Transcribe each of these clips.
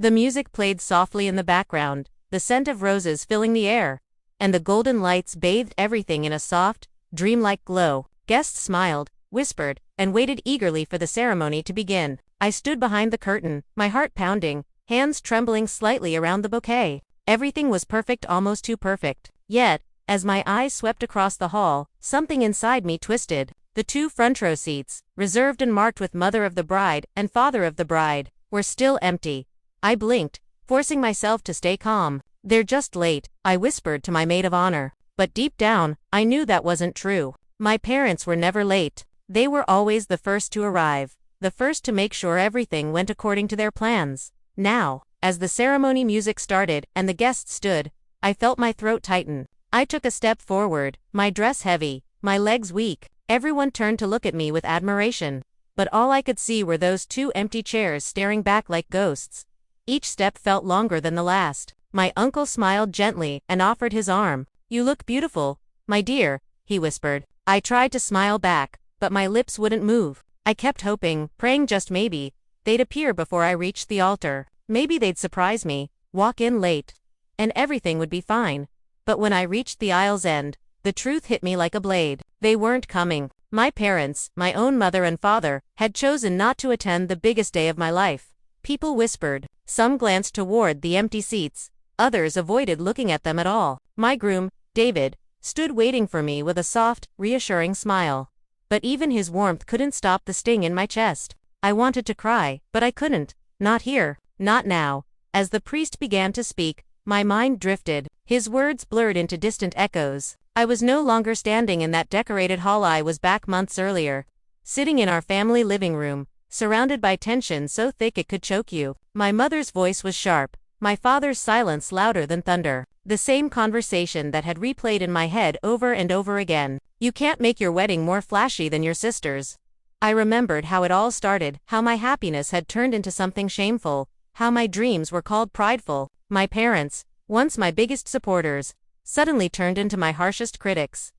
The music played softly in the background, the scent of roses filling the air, and the golden lights bathed everything in a soft, dreamlike glow. Guests smiled, whispered, and waited eagerly for the ceremony to begin. I stood behind the curtain, my heart pounding, hands trembling slightly around the bouquet. Everything was perfect, almost too perfect. Yet, as my eyes swept across the hall, something inside me twisted. The two front row seats, reserved and marked with mother of the bride and father of the bride, were still empty. I blinked, forcing myself to stay calm. "They're just late," I whispered to my maid of honor. But deep down, I knew that wasn't true. My parents were never late. They were always the first to arrive, the first to make sure everything went according to their plans. Now, as the ceremony music started and the guests stood, I felt my throat tighten. I took a step forward, my dress heavy, my legs weak. Everyone turned to look at me with admiration. But all I could see were those two empty chairs staring back like ghosts. Each step felt longer than the last. My uncle smiled gently and offered his arm. "You look beautiful, my dear," he whispered. I tried to smile back, but my lips wouldn't move. I kept hoping, praying just maybe, they'd appear before I reached the altar. Maybe they'd surprise me, walk in late, and everything would be fine. But when I reached the aisle's end, the truth hit me like a blade. They weren't coming. My parents, my own mother and father, had chosen not to attend the biggest day of my life. People whispered. Some glanced toward the empty seats. Others avoided looking at them at all. My groom, David, stood waiting for me with a soft, reassuring smile. But even his warmth couldn't stop the sting in my chest. I wanted to cry, but I couldn't. Not here, not now. As the priest began to speak, my mind drifted. His words blurred into distant echoes. I was no longer standing in that decorated hall. I was back months earlier, sitting in our family living room, surrounded by tension so thick it could choke you. My mother's voice was sharp, my father's silence louder than thunder. The same conversation that had replayed in my head over and over again. "You can't make your wedding more flashy than your sister's." I remembered how it all started, how my happiness had turned into something shameful, how my dreams were called prideful. My parents, once my biggest supporters, suddenly turned into my harshest critics.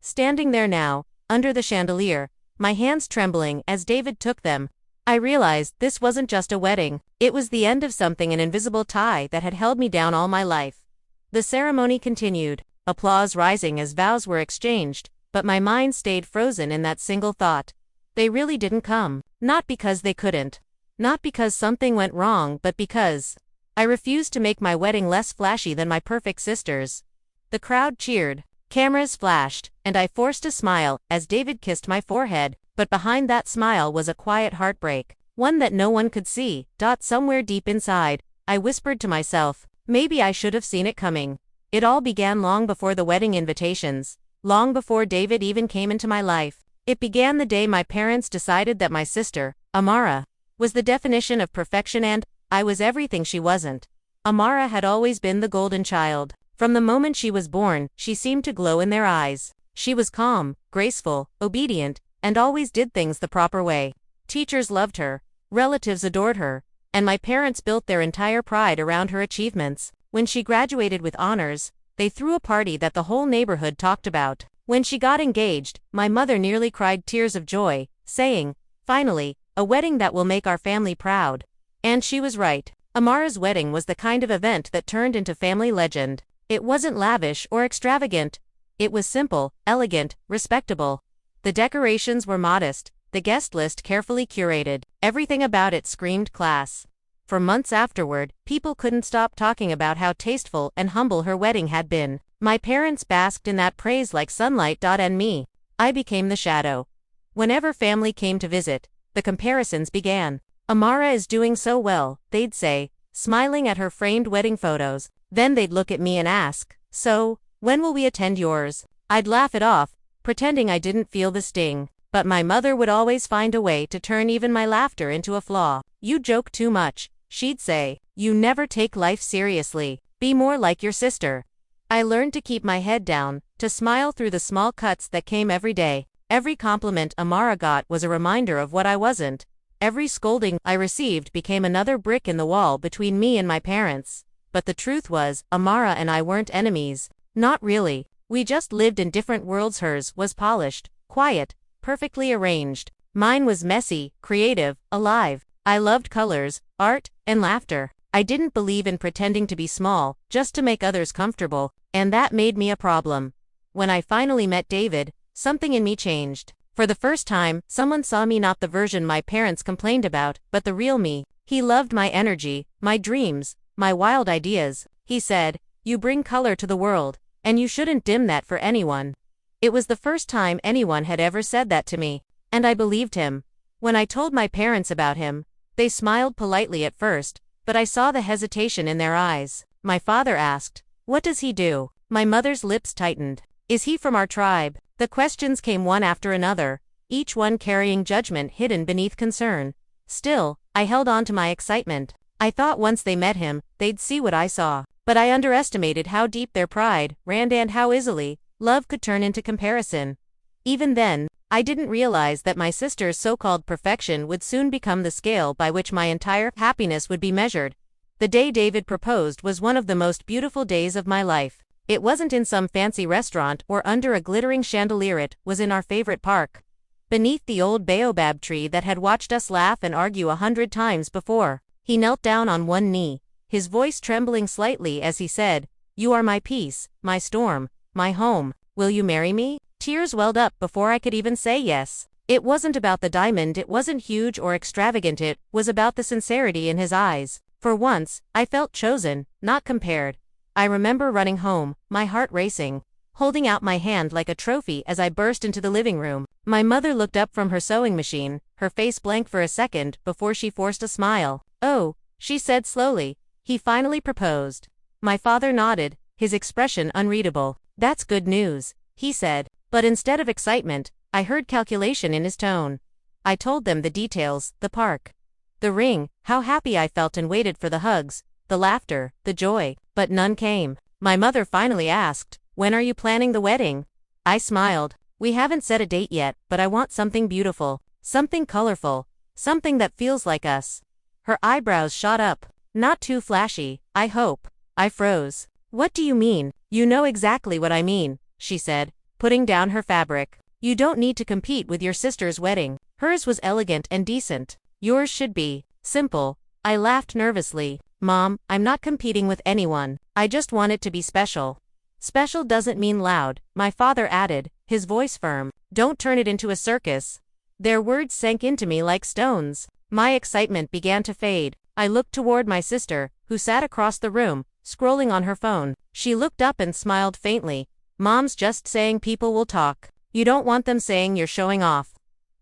Standing there now, under the chandelier, my hands trembling as David took them, I realized this wasn't just a wedding. It was the end of something, an invisible tie that had held me down all my life. The ceremony continued, applause rising as vows were exchanged, but my mind stayed frozen in that single thought. They really didn't come. Not because they couldn't. Not because something went wrong, but because I refused to make my wedding less flashy than my perfect sister's. The crowd cheered, cameras flashed, and I forced a smile as David kissed my forehead, but behind that smile was a quiet heartbreak, one that no one could see. Somewhere deep inside, I whispered to myself, maybe I should have seen it coming. It all began long before the wedding invitations, long before David even came into my life. It began the day my parents decided that my sister, Amara, was the definition of perfection and I was everything she wasn't. Amara had always been the golden child. From the moment she was born, she seemed to glow in their eyes. She was calm, graceful, obedient, and always did things the proper way. Teachers loved her, relatives adored her, and my parents built their entire pride around her achievements. When she graduated with honors, they threw a party that the whole neighborhood talked about. When she got engaged, my mother nearly cried tears of joy, saying, "Finally, a wedding that will make our family proud." And she was right. Amara's wedding was the kind of event that turned into family legend. It wasn't lavish or extravagant. It was simple, elegant, respectable. The decorations were modest, the guest list carefully curated. Everything about it screamed class. For months afterward, people couldn't stop talking about how tasteful and humble her wedding had been. My parents basked in that praise like sunlight. And me, I became the shadow. Whenever family came to visit, the comparisons began. "Amara is doing so well," they'd say, smiling at her framed wedding photos. Then they'd look at me and ask, "So, when will we attend yours?" I'd laugh it off, pretending I didn't feel the sting. But my mother would always find a way to turn even my laughter into a flaw. "You joke too much," she'd say. "You never take life seriously. Be more like your sister." I learned to keep my head down, to smile through the small cuts that came every day. Every compliment Amara got was a reminder of what I wasn't. Every scolding I received became another brick in the wall between me and my parents. But the truth was, Amara and I weren't enemies. Not really. We just lived in different worlds. Hers was polished, quiet, perfectly arranged. Mine was messy, creative, alive. I loved colors, art, and laughter. I didn't believe in pretending to be small, just to make others comfortable, and that made me a problem. When I finally met David, something in me changed. For the first time, someone saw me not the version my parents complained about, but the real me. He loved my energy, my dreams, my wild ideas. He said, "You bring color to the world, and you shouldn't dim that for anyone." It was the first time anyone had ever said that to me, and I believed him. When I told my parents about him, they smiled politely at first, but I saw the hesitation in their eyes. My father asked, "What does he do?" My mother's lips tightened. "Is he from our tribe?" The questions came one after another, each one carrying judgment hidden beneath concern. Still, I held on to my excitement. I thought once they met him, they'd see what I saw. But I underestimated how deep their pride ran and how easily love could turn into comparison. Even then, I didn't realize that my sister's so-called perfection would soon become the scale by which my entire happiness would be measured. The day David proposed was one of the most beautiful days of my life. It wasn't in some fancy restaurant or under a glittering chandelier, it was in our favorite park. Beneath the old baobab tree that had watched us laugh and argue 100 times before. He knelt down on one knee, his voice trembling slightly as he said, "You are my peace, my storm, my home. Will you marry me?" Tears welled up before I could even say yes. It wasn't about the diamond, it wasn't huge or extravagant, it was about the sincerity in his eyes. For once, I felt chosen, not compared. I remember running home, my heart racing, holding out my hand like a trophy as I burst into the living room. My mother looked up from her sewing machine, her face blank for a second before she forced a smile. "Oh," she said slowly, "he finally proposed." My father nodded, his expression unreadable. "That's good news," he said. But instead of excitement, I heard calculation in his tone. I told them the details, the park, the ring, how happy I felt, and waited for the hugs, the laughter, the joy, but none came. My mother finally asked, "When are you planning the wedding?" I smiled. "We haven't set a date yet, but I want something beautiful, something colorful, something that feels like us." Her eyebrows shot up. "Not too flashy, I hope." I froze. "What do you mean?" "You know exactly what I mean," she said, putting down her fabric. "You don't need to compete with your sister's wedding. Hers was elegant and decent. Yours should be simple." I laughed nervously. "Mom, I'm not competing with anyone. I just want it to be special." "Special doesn't mean loud," my father added, his voice firm. "Don't turn it into a circus." Their words sank into me like stones. My excitement began to fade. I looked toward my sister, who sat across the room, scrolling on her phone. She looked up and smiled faintly. "Mom's just saying people will talk. You don't want them saying you're showing off."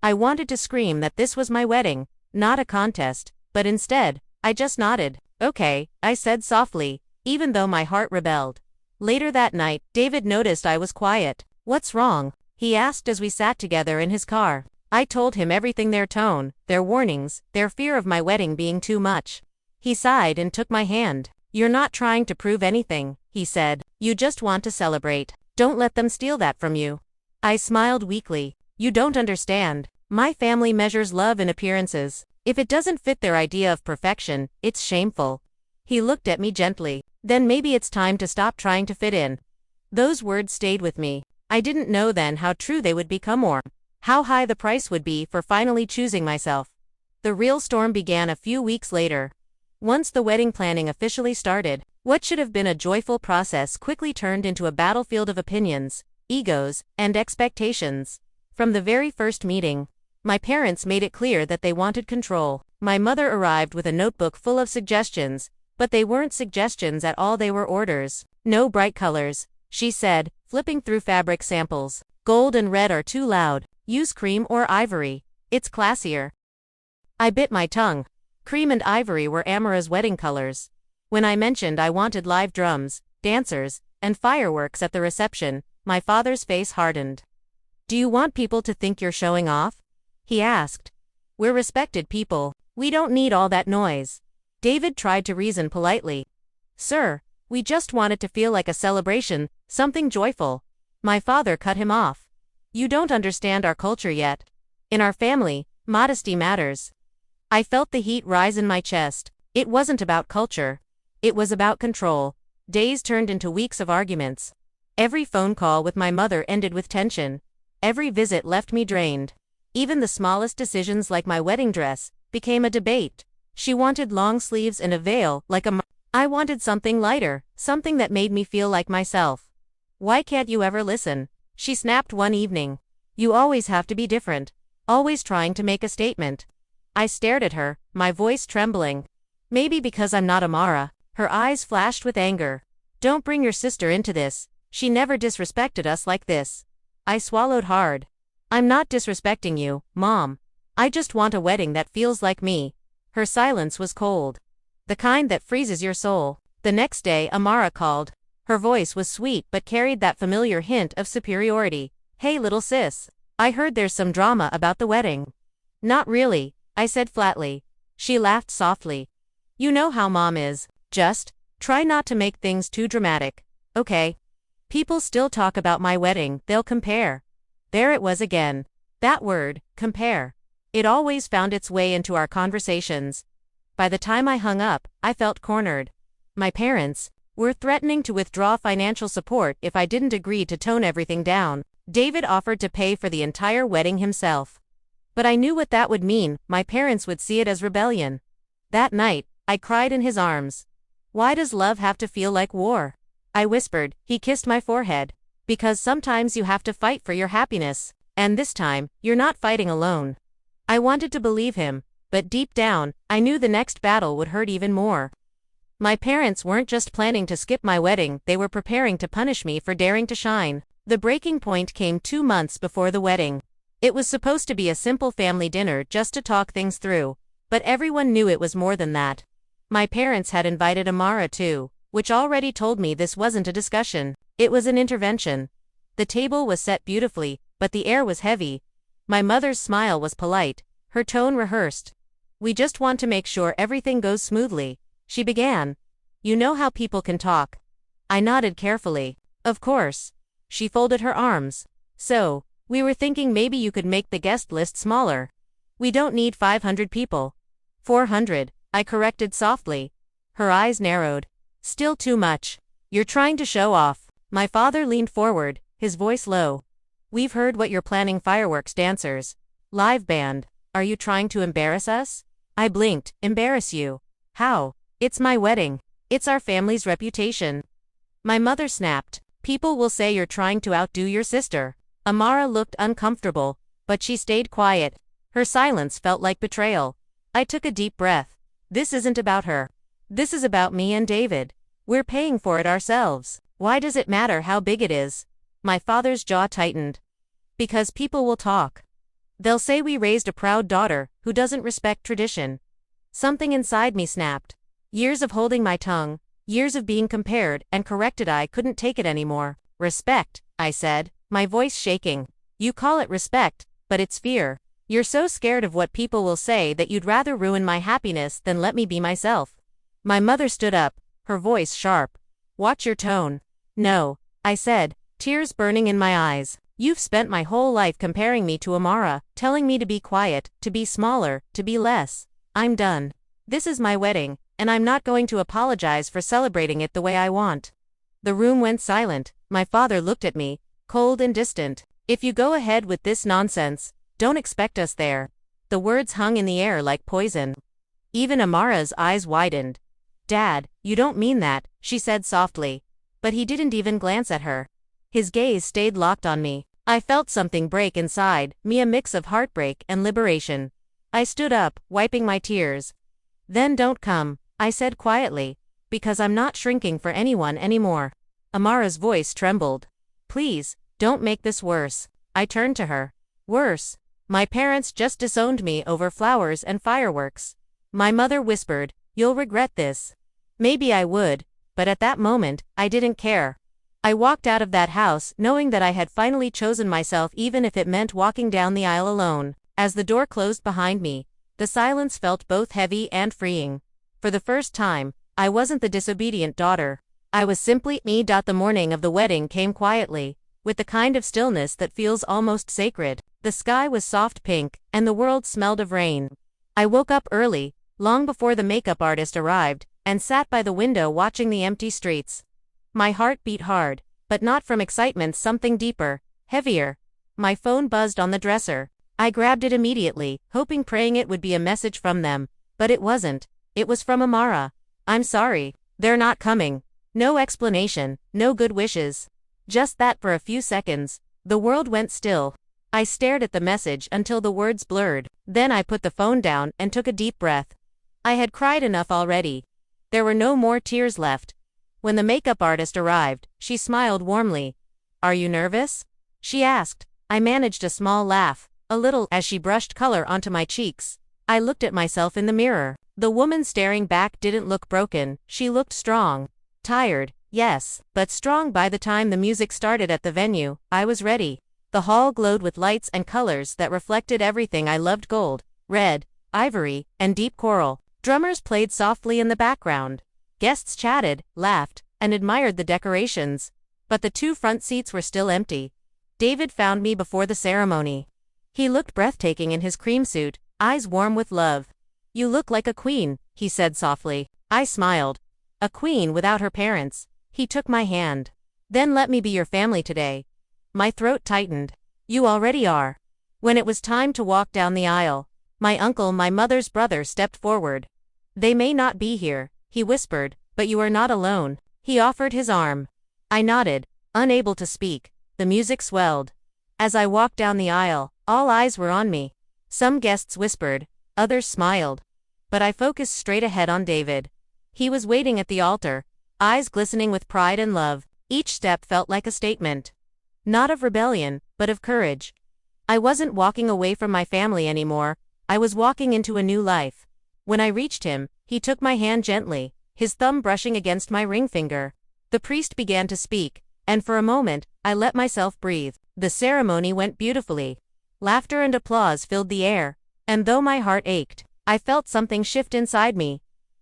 I wanted to scream that this was my wedding, not a contest, but instead, I just nodded. "Okay," I said softly, even though my heart rebelled. Later that night, David noticed I was quiet. "What's wrong?" he asked as we sat together in his car. I told him everything, their tone, their warnings, their fear of my wedding being too much. He sighed and took my hand. "You're not trying to prove anything," he said. "You just want to celebrate. Don't let them steal that from you." I smiled weakly. "You don't understand. My family measures love in appearances. If it doesn't fit their idea of perfection, it's shameful." He looked at me gently. "Then maybe it's time to stop trying to fit in." Those words stayed with me. I didn't know then how true they would become, or how high the price would be for finally choosing myself. The real storm began a few weeks later. Once the wedding planning officially started, what should have been a joyful process quickly turned into a battlefield of opinions, egos, and expectations. From the very first meeting, my parents made it clear that they wanted control. My mother arrived with a notebook full of suggestions, but they weren't suggestions at all, they were orders. "No bright colors," she said, flipping through fabric samples. "Gold and red are too loud. Use cream or ivory. It's classier." I bit my tongue. Cream and ivory were Amara's wedding colors. When I mentioned I wanted live drums, dancers, and fireworks at the reception, my father's face hardened. "Do you want people to think you're showing off?" he asked. "We're respected people. We don't need all that noise." David tried to reason politely. "Sir, we just want it to feel like a celebration, something joyful." My father cut him off. "You don't understand our culture yet. In our family, modesty matters." I felt the heat rise in my chest. It wasn't about culture. It was about control. Days turned into weeks of arguments. Every phone call with my mother ended with tension. Every visit left me drained. Even the smallest decisions like my wedding dress became a debate. She wanted long sleeves and a veil, like I wanted something lighter, something that made me feel like myself. Why can't you ever listen? She snapped one evening. You always have to be different. Always trying to make a statement. I stared at her, my voice trembling. Maybe because I'm not Amara. Her eyes flashed with anger. Don't bring your sister into this. She never disrespected us like this. I swallowed hard. I'm not disrespecting you, Mom. I just want a wedding that feels like me. Her silence was cold. The kind that freezes your soul. The next day, Amara called. Her voice was sweet but carried that familiar hint of superiority. Hey little sis. I heard there's some drama about the wedding. Not really, I said flatly. She laughed softly. You know how Mom is. Just try not to make things too dramatic, okay? People still talk about my wedding, they'll compare. There it was again. That word, compare. It always found its way into our conversations. By the time I hung up, I felt cornered. My parents were threatening to withdraw financial support if I didn't agree to tone everything down. David offered to pay for the entire wedding himself. But I knew what that would mean. My parents would see it as rebellion. That night, I cried in his arms. Why does love have to feel like war? I whispered. He kissed my forehead. Because sometimes you have to fight for your happiness. And this time, you're not fighting alone. I wanted to believe him, but deep down, I knew the next battle would hurt even more. My parents weren't just planning to skip my wedding, they were preparing to punish me for daring to shine. The breaking point came 2 months before the wedding. It was supposed to be a simple family dinner just to talk things through, but everyone knew it was more than that. My parents had invited Amara too, which already told me this wasn't a discussion, it was an intervention. The table was set beautifully, but the air was heavy. My mother's smile was polite, her tone rehearsed. We just want to make sure everything goes smoothly, she began. You know how people can talk. I nodded carefully. Of course. She folded her arms. So, we were thinking maybe you could make the guest list smaller. We don't need 500 people. 400, I corrected softly. Her eyes narrowed. Still too much. You're trying to show off. My father leaned forward, his voice low. We've heard what you're planning, fireworks, dancers. Live band. Are you trying to embarrass us? I blinked. Embarrass you? How? It's my wedding. It's our family's reputation. My mother snapped. People will say you're trying to outdo your sister. Amara looked uncomfortable, but she stayed quiet. Her silence felt like betrayal. I took a deep breath. This isn't about her. This is about me and David. We're paying for it ourselves. Why does it matter how big it is? My father's jaw tightened. Because people will talk. They'll say we raised a proud daughter who doesn't respect tradition. Something inside me snapped. Years of holding my tongue, years of being compared and corrected, I couldn't take it anymore. Respect, I said, my voice shaking. You call it respect, but it's fear. You're so scared of what people will say that you'd rather ruin my happiness than let me be myself. My mother stood up, her voice sharp. Watch your tone. No, I said, tears burning in my eyes. You've spent my whole life comparing me to Amara, telling me to be quiet, to be smaller, to be less. I'm done. This is my wedding, and I'm not going to apologize for celebrating it the way I want. The room went silent. My father looked at me, cold and distant. If you go ahead with this nonsense, don't expect us there. The words hung in the air like poison. Even Amara's eyes widened. Dad, you don't mean that, she said softly. But he didn't even glance at her. His gaze stayed locked on me. I felt something break inside me, a mix of heartbreak and liberation. I stood up, wiping my tears. Then don't come, I said quietly, because I'm not shrinking for anyone anymore. Amara's voice trembled. Please, don't make this worse. I turned to her. Worse. My parents just disowned me over flowers and fireworks. My mother whispered, you'll regret this. Maybe I would, but at that moment, I didn't care. I walked out of that house knowing that I had finally chosen myself, even if it meant walking down the aisle alone. As the door closed behind me, the silence felt both heavy and freeing. For the first time, I wasn't the disobedient daughter. I was simply me. The morning of the wedding came quietly, with the kind of stillness that feels almost sacred. The sky was soft pink, and the world smelled of rain. I woke up early, long before the makeup artist arrived, and sat by the window watching the empty streets. My heart beat hard, but not from excitement, something deeper, heavier. My phone buzzed on the dresser. I grabbed it immediately, hoping, praying it would be a message from them. But it wasn't. It was from Amara. I'm sorry. They're not coming. No explanation, no good wishes. Just that for a few seconds, the world went still. I stared at the message until the words blurred. Then I put the phone down and took a deep breath. I had cried enough already. There were no more tears left. When the makeup artist arrived, she smiled warmly. Are you nervous? She asked. I managed a small laugh, a little, as she brushed color onto my cheeks. I looked at myself in the mirror. The woman staring back didn't look broken, she looked strong. Tired, yes, but strong. By the time the music started at the venue, I was ready. The hall glowed with lights and colors that reflected everything I loved: gold, red, ivory, and deep coral. Drummers played softly in the background. Guests chatted, laughed, and admired the decorations. But the 2 front seats were still empty. David found me before the ceremony. He looked breathtaking in his cream suit, eyes warm with love. You look like a queen, he said softly. I smiled. A queen without her parents. He took my hand. Then let me be your family today. My throat tightened. You already are. When it was time to walk down the aisle, my uncle, my mother's brother, stepped forward. They may not be here, he whispered, but you are not alone. He offered his arm. I nodded, unable to speak. The music swelled. As I walked down the aisle, all eyes were on me. Some guests whispered, others smiled. But I focused straight ahead on David. He was waiting at the altar, eyes glistening with pride and love. Each step felt like a statement. Not of rebellion, but of courage. I wasn't walking away from my family anymore, I was walking into a new life. When I reached him, he took my hand gently, his thumb brushing against my ring finger. The priest began to speak, and for a moment, I let myself breathe. The ceremony went beautifully. Laughter and applause filled the air, and though my heart ached, I felt something shift inside me.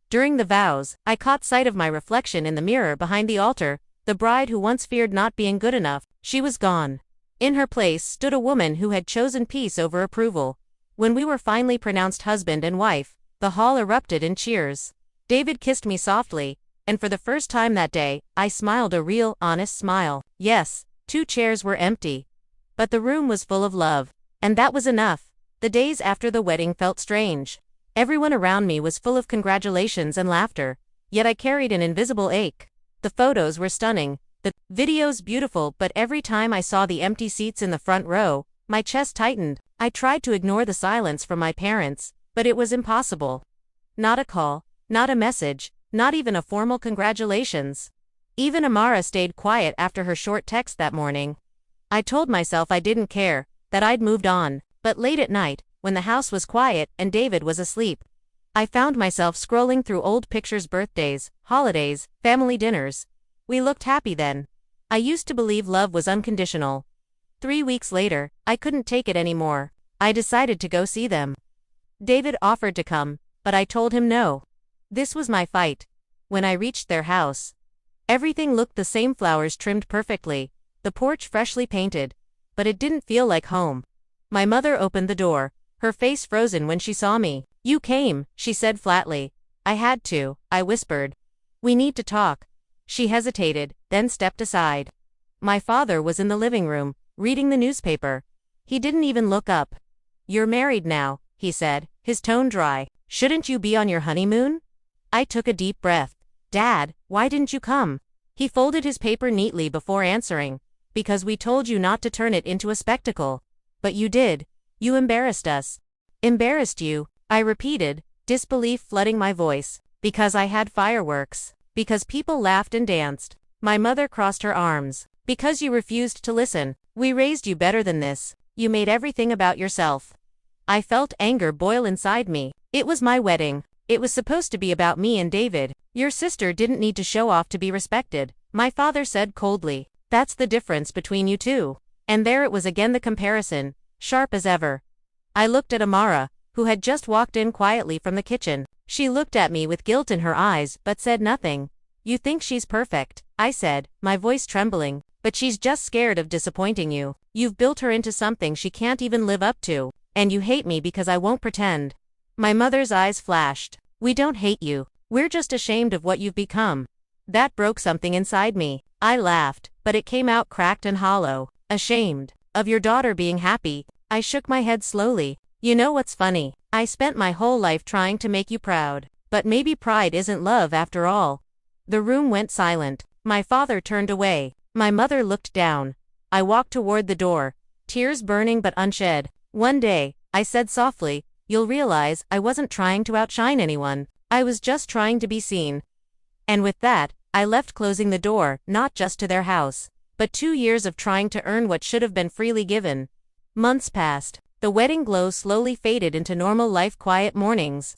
During the vows, I caught sight of my reflection in the mirror behind the altar, the bride who once feared not being good enough. She was gone. In her place stood a woman who had chosen peace over approval. When we were finally pronounced husband and wife, the hall erupted in cheers. David kissed me softly, and for the first time that day, I smiled a real, honest smile. Yes, 2 chairs were empty. But the room was full of love. And that was enough. The days after the wedding felt strange. Everyone around me was full of congratulations and laughter, yet I carried an invisible ache. The photos were stunning, the videos beautiful, but every time I saw the empty seats in the front row, my chest tightened. I tried to ignore the silence from my parents, but it was impossible. Not a call, not a message, not even a formal congratulations. Even Amara stayed quiet after her short text that morning. I told myself I didn't care, that I'd moved on, but late at night, when the house was quiet and David was asleep, I found myself scrolling through old pictures: birthdays, holidays, family dinners. We looked happy then. I used to believe love was unconditional. 3 weeks later, I couldn't take it anymore. I decided to go see them. David offered to come, but I told him no. This was my fight. When I reached their house, everything looked the same: flowers trimmed perfectly, the porch freshly painted. But it didn't feel like home. My mother opened the door, her face frozen when she saw me. You came, she said flatly. I had to, I whispered. We need to talk. She hesitated, then stepped aside. My father was in the living room, reading the newspaper. He didn't even look up. You're married now, he said, his tone dry. Shouldn't you be on your honeymoon? I took a deep breath. Dad, why didn't you come? He folded his paper neatly before answering. Because we told you not to turn it into a spectacle. But you did. You embarrassed us. Embarrassed you, I repeated, disbelief flooding my voice. Because I had fireworks. Because people laughed and danced. My mother crossed her arms. Because you refused to listen. We raised you better than this. You made everything about yourself. I felt anger boil inside me. It was my wedding. It was supposed to be about me and David. Your sister didn't need to show off to be respected, my father said coldly. That's the difference between you two. And there it was again, the comparison, sharp as ever. I looked at Amara, who had just walked in quietly from the kitchen. She looked at me with guilt in her eyes, but said nothing. You think she's perfect, I said, my voice trembling, but she's just scared of disappointing you. You've built her into something she can't even live up to. And you hate me because I won't pretend. My mother's eyes flashed. We don't hate you. We're just ashamed of what you've become. That broke something inside me. I laughed, but it came out cracked and hollow. Ashamed of your daughter being happy. I shook my head slowly. You know what's funny? I spent my whole life trying to make you proud. But maybe pride isn't love after all. The room went silent. My father turned away. My mother looked down. I walked toward the door, tears burning but unshed. One day, I said softly, "You'll realize I wasn't trying to outshine anyone. I was just trying to be seen." And with that, I left, closing the door, not just to their house, but 2 years of trying to earn what should have been freely given. Months passed. The wedding glow slowly faded into normal life, quiet mornings,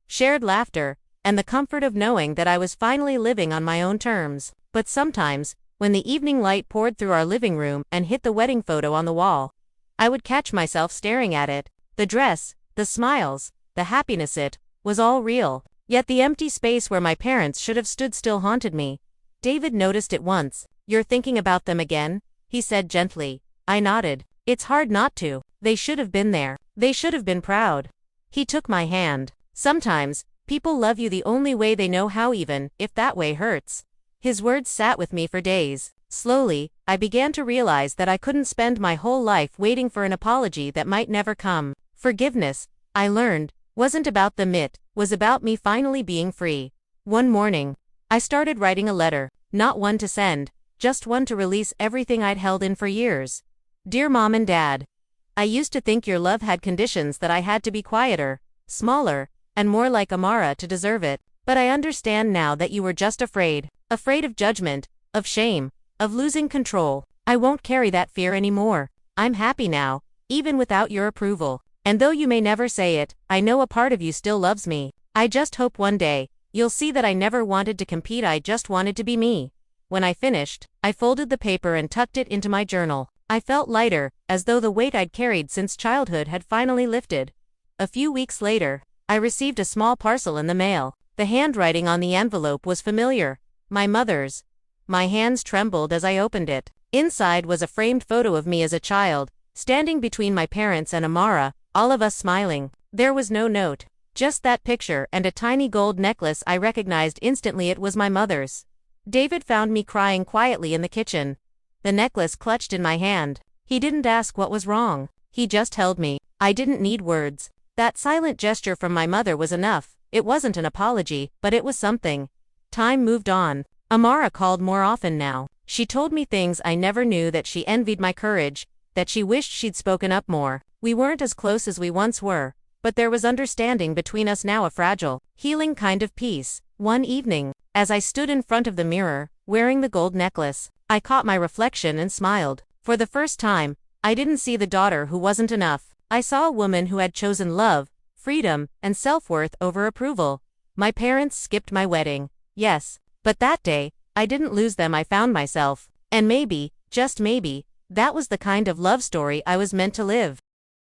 shared laughter, and the comfort of knowing that I was finally living on my own terms. But sometimes, when the evening light poured through our living room and hit the wedding photo on the wall, I would catch myself staring at it. The dress, the smiles, the happiness, it was all real. Yet the empty space where my parents should have stood still haunted me. David noticed it once. "You're thinking about them again?" he said gently. I nodded. "It's hard not to. They should have been there. They should have been proud." He took my hand. "Sometimes, people love you the only way they know how, even if that way hurts." His words sat with me for days. Slowly, I began to realize that I couldn't spend my whole life waiting for an apology that might never come. Forgiveness, I learned, wasn't about them, it was about me finally being free. One morning, I started writing a letter, not one to send, just one to release everything I'd held in for years. "Dear Mom and Dad, I used to think your love had conditions, that I had to be quieter, smaller, and more like Amara to deserve it. But I understand now that you were just afraid of judgment, of shame, of losing control. I won't carry that fear anymore. I'm happy now, even without your approval. And though you may never say it, I know a part of you still loves me. I just hope one day, you'll see that I never wanted to compete, I just wanted to be me." When I finished, I folded the paper and tucked it into my journal. I felt lighter, as though the weight I'd carried since childhood had finally lifted. A few weeks later, I received a small parcel in the mail. The handwriting on the envelope was familiar, my mother's. My hands trembled as I opened it. Inside was a framed photo of me as a child, standing between my parents and Amara, all of us smiling. There was no note, just that picture and a tiny gold necklace. I recognized instantly it was my mother's. David found me crying quietly in the kitchen, the necklace clutched in my hand. He didn't ask what was wrong. He just held me. I didn't need words. That silent gesture from my mother was enough. It wasn't an apology, but it was something. Time moved on. Amara called more often now. She told me things I never knew, that she envied my courage, that she wished she'd spoken up more. We weren't as close as we once were, but there was understanding between us now, a fragile, healing kind of peace. One evening, as I stood in front of the mirror, wearing the gold necklace, I caught my reflection and smiled. For the first time, I didn't see the daughter who wasn't enough. I saw a woman who had chosen love, freedom, and self-worth over approval. My parents skipped my wedding, yes, but that day, I didn't lose them. I found myself. And maybe, just maybe, that was the kind of love story I was meant to live.